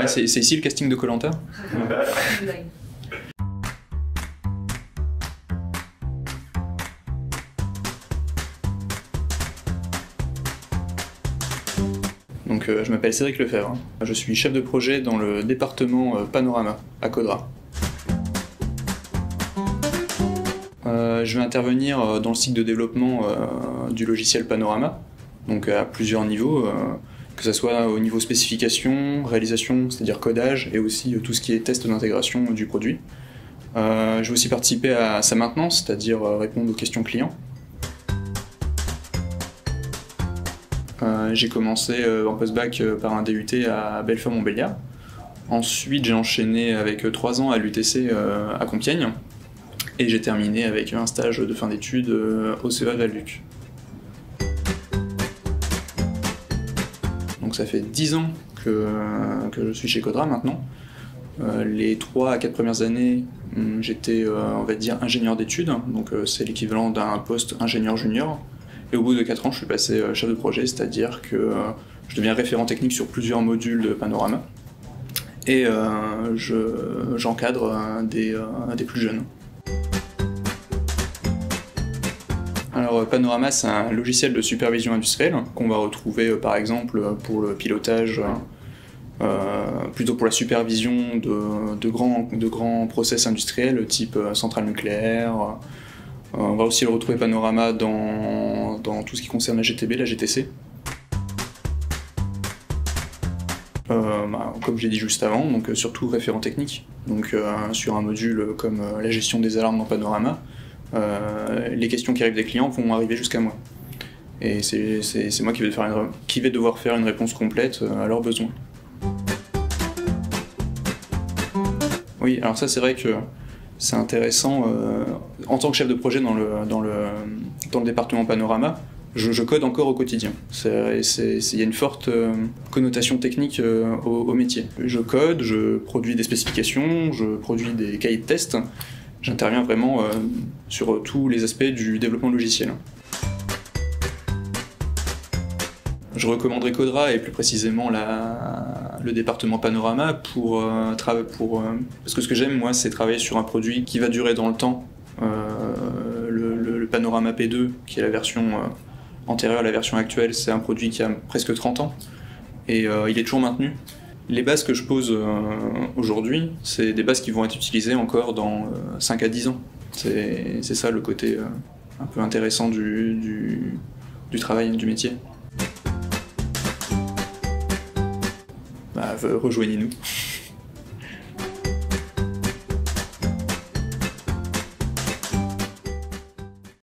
c'est ici le casting de Koh-Lanta? Donc je m'appelle Cédric Lefebvre, je suis chef de projet dans le département Panorama à Codra. Je vais intervenir dans le cycle de développement du logiciel Panorama, donc à plusieurs niveaux, que ce soit au niveau spécification, réalisation, c'est-à-dire codage, et aussi tout ce qui est test d'intégration du produit. Je vais aussi participer à sa maintenance, c'est-à-dire répondre aux questions clients. J'ai commencé en post-bac par un DUT à Belfort-Montbéliard. Ensuite, j'ai enchaîné avec 3 ans à l'UTC à Compiègne. Et j'ai terminé avec un stage de fin d'études au CEA de Val-Luc. Donc ça fait 10 ans que je suis chez Codra maintenant. Les 3 à 4 premières années, j'étais, on va dire, ingénieur d'études, donc c'est l'équivalent d'un poste ingénieur junior. Et au bout de 4 ans, je suis passé chef de projet, c'est-à-dire que je deviens référent technique sur plusieurs modules de Panorama. Et j'encadre des plus jeunes. Alors Panorama, c'est un logiciel de supervision industrielle qu'on va retrouver par exemple pour le pilotage, plutôt pour la supervision de grands process industriels type centrale nucléaire. On va aussi le retrouver Panorama dans tout ce qui concerne la GTB, la GTC. Comme je l'ai dit juste avant, donc surtout référent technique, donc sur un module comme la gestion des alarmes dans Panorama, les questions qui arrivent des clients vont arriver jusqu'à moi. Et c'est moi qui vais devoir faire une réponse complète à leurs besoins. Oui, alors ça c'est vrai que c'est intéressant. En tant que chef de projet dans le département Panorama, je code encore au quotidien. Il y a une forte connotation technique au métier. Je code, je produis des spécifications, je produis des cahiers de test. J'interviens vraiment sur tous les aspects du développement logiciel. Je recommanderais Codra et plus précisément le département Panorama parce que ce que j'aime moi c'est travailler sur un produit qui va durer dans le temps. Le Panorama P2 qui est la version antérieure à la version actuelle, c'est un produit qui a presque 30 ans et il est toujours maintenu. Les bases que je pose aujourd'hui, c'est des bases qui vont être utilisées encore dans 5 à 10 ans. C'est ça le côté un peu intéressant du travail, du métier. Rejoignez-nous.